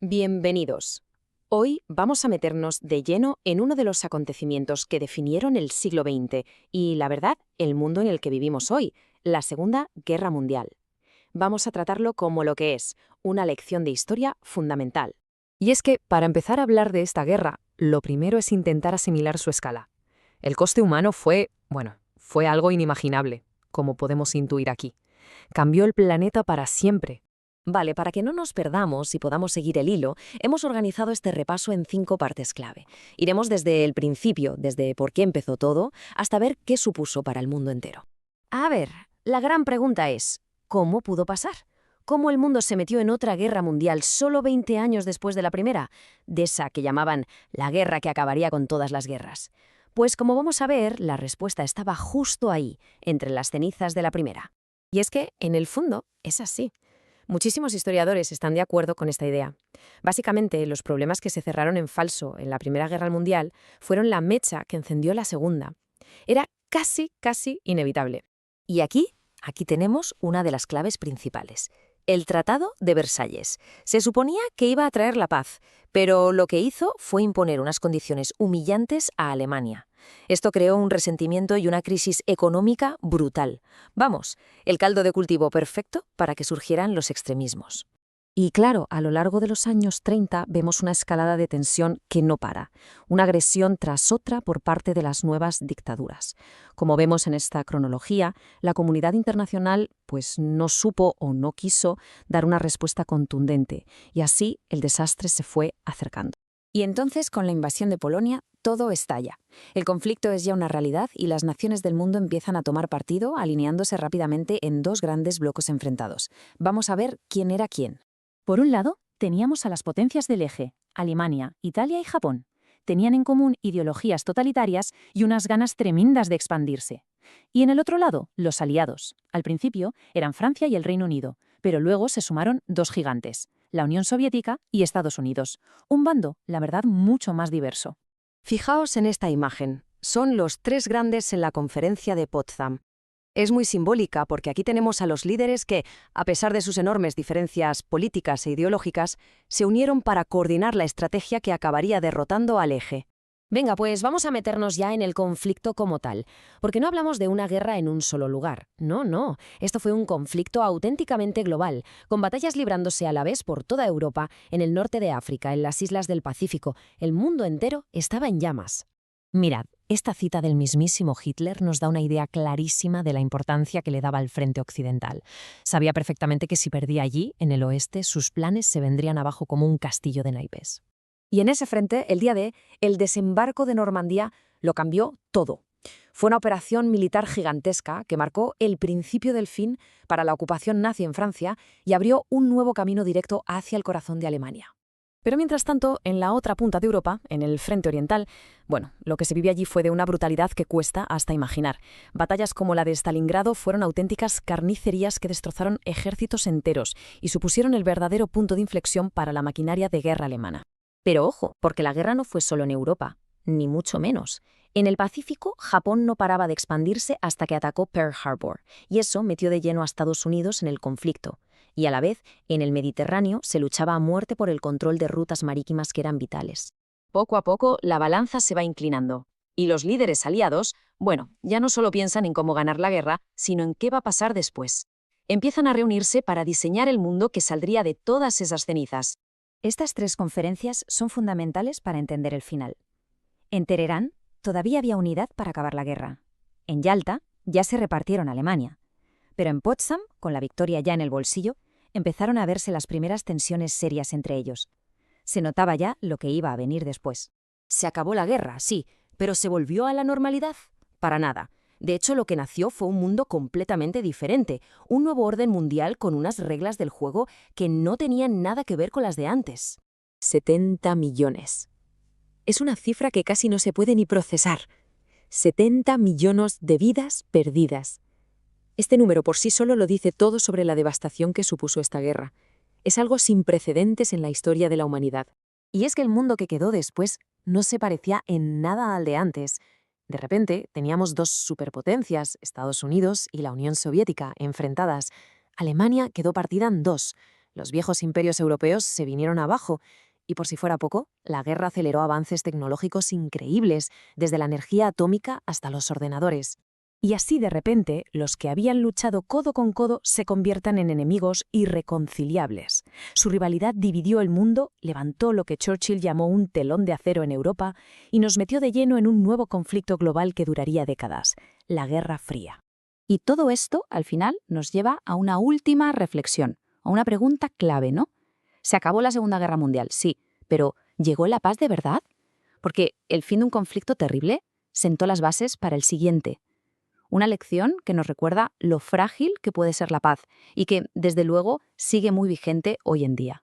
Bienvenidos. Hoy vamos a meternos de lleno en uno de los acontecimientos que definieron el siglo XX y, la verdad, el mundo en el que vivimos hoy, la Segunda Guerra Mundial. Vamos a tratarlo como lo que es, una lección de historia fundamental. Y es que, para empezar a hablar de esta guerra, lo primero es intentar asimilar su escala. El coste humano fue algo inimaginable, como podemos intuir aquí. Cambió el planeta para siempre. Vale, para que no nos perdamos y podamos seguir el hilo, hemos organizado este repaso en 5 partes clave. Iremos desde el principio, desde por qué empezó todo, hasta ver qué supuso para el mundo entero. A ver, la gran pregunta es, ¿cómo pudo pasar? ¿Cómo el mundo se metió en otra guerra mundial solo 20 años después de la primera? De esa que llamaban la guerra que acabaría con todas las guerras. Pues como vamos a ver, la respuesta estaba justo ahí, entre las cenizas de la primera. Y es que, en el fondo, es así. Muchísimos historiadores están de acuerdo con esta idea. Básicamente, los problemas que se cerraron en falso en la Primera Guerra Mundial fueron la mecha que encendió la Segunda. Era casi inevitable. Y aquí tenemos una de las claves principales. El Tratado de Versalles. Se suponía que iba a traer la paz, pero lo que hizo fue imponer unas condiciones humillantes a Alemania. Esto creó un resentimiento y una crisis económica brutal. Vamos, el caldo de cultivo perfecto para que surgieran los extremismos. Y claro, a lo largo de los años 30 vemos una escalada de tensión que no para, una agresión tras otra por parte de las nuevas dictaduras. Como vemos en esta cronología, la comunidad internacional no supo o no quiso dar una respuesta contundente, y así el desastre se fue acercando. Y entonces, con la invasión de Polonia, todo estalla. El conflicto es ya una realidad y las naciones del mundo empiezan a tomar partido, alineándose rápidamente en 2 grandes bloques enfrentados. Vamos a ver quién era quién. Por un lado, teníamos a las potencias del eje, Alemania, Italia y Japón. Tenían en común ideologías totalitarias y unas ganas tremendas de expandirse. Y en el otro lado, los aliados. Al principio eran Francia y el Reino Unido, pero luego se sumaron 2 gigantes, la Unión Soviética y Estados Unidos. Un bando, la verdad, mucho más diverso. Fijaos en esta imagen. Son los 3 grandes en la conferencia de Potsdam. Es muy simbólica porque aquí tenemos a los líderes que, a pesar de sus enormes diferencias políticas e ideológicas, se unieron para coordinar la estrategia que acabaría derrotando al eje. Venga, pues vamos a meternos ya en el conflicto como tal, porque no hablamos de una guerra en un solo lugar. No. Esto fue un conflicto auténticamente global, con batallas librándose a la vez por toda Europa, en el norte de África, en las islas del Pacífico. El mundo entero estaba en llamas. Mirad, esta cita del mismísimo Hitler nos da una idea clarísima de la importancia que le daba al frente occidental. Sabía perfectamente que si perdía allí, en el oeste, sus planes se vendrían abajo como un castillo de naipes. Y en ese frente, el día D, el desembarco de Normandía lo cambió todo. Fue una operación militar gigantesca que marcó el principio del fin para la ocupación nazi en Francia y abrió un nuevo camino directo hacia el corazón de Alemania. Pero mientras tanto, en la otra punta de Europa, en el frente oriental, lo que se vive allí fue de una brutalidad que cuesta hasta imaginar. Batallas como la de Stalingrado fueron auténticas carnicerías que destrozaron ejércitos enteros y supusieron el verdadero punto de inflexión para la maquinaria de guerra alemana. Pero ojo, porque la guerra no fue solo en Europa, ni mucho menos. En el Pacífico, Japón no paraba de expandirse hasta que atacó Pearl Harbor, y eso metió de lleno a Estados Unidos en el conflicto. Y a la vez, en el Mediterráneo se luchaba a muerte por el control de rutas marítimas que eran vitales. Poco a poco, la balanza se va inclinando. Y los líderes aliados, ya no solo piensan en cómo ganar la guerra, sino en qué va a pasar después. Empiezan a reunirse para diseñar el mundo que saldría de todas esas cenizas. Estas 3 conferencias son fundamentales para entender el final. En Teherán todavía había unidad para acabar la guerra. En Yalta ya se repartieron Alemania. Pero en Potsdam, con la victoria ya en el bolsillo, empezaron a verse las primeras tensiones serias entre ellos. Se notaba ya lo que iba a venir después. Se acabó la guerra, sí, pero ¿se volvió a la normalidad? Para nada. De hecho, lo que nació fue un mundo completamente diferente, un nuevo orden mundial con unas reglas del juego que no tenían nada que ver con las de antes. 70 millones. Es una cifra que casi no se puede ni procesar. 70 millones de vidas perdidas. Este número por sí solo lo dice todo sobre la devastación que supuso esta guerra. Es algo sin precedentes en la historia de la humanidad. Y es que el mundo que quedó después no se parecía en nada al de antes. De repente, teníamos 2 superpotencias, Estados Unidos y la Unión Soviética, enfrentadas. Alemania quedó partida en 2. Los viejos imperios europeos se vinieron abajo, y por si fuera poco, la guerra aceleró avances tecnológicos increíbles, desde la energía atómica hasta los ordenadores. Y así de repente, los que habían luchado codo con codo se conviertan en enemigos irreconciliables. Su rivalidad dividió el mundo, levantó lo que Churchill llamó un telón de acero en Europa y nos metió de lleno en un nuevo conflicto global que duraría décadas, la Guerra Fría. Y todo esto, al final, nos lleva a una última reflexión, a una pregunta clave, ¿no? Se acabó la Segunda Guerra Mundial, sí, pero ¿llegó la paz de verdad? Porque el fin de un conflicto terrible sentó las bases para el siguiente. Una lección que nos recuerda lo frágil que puede ser la paz y que, desde luego, sigue muy vigente hoy en día.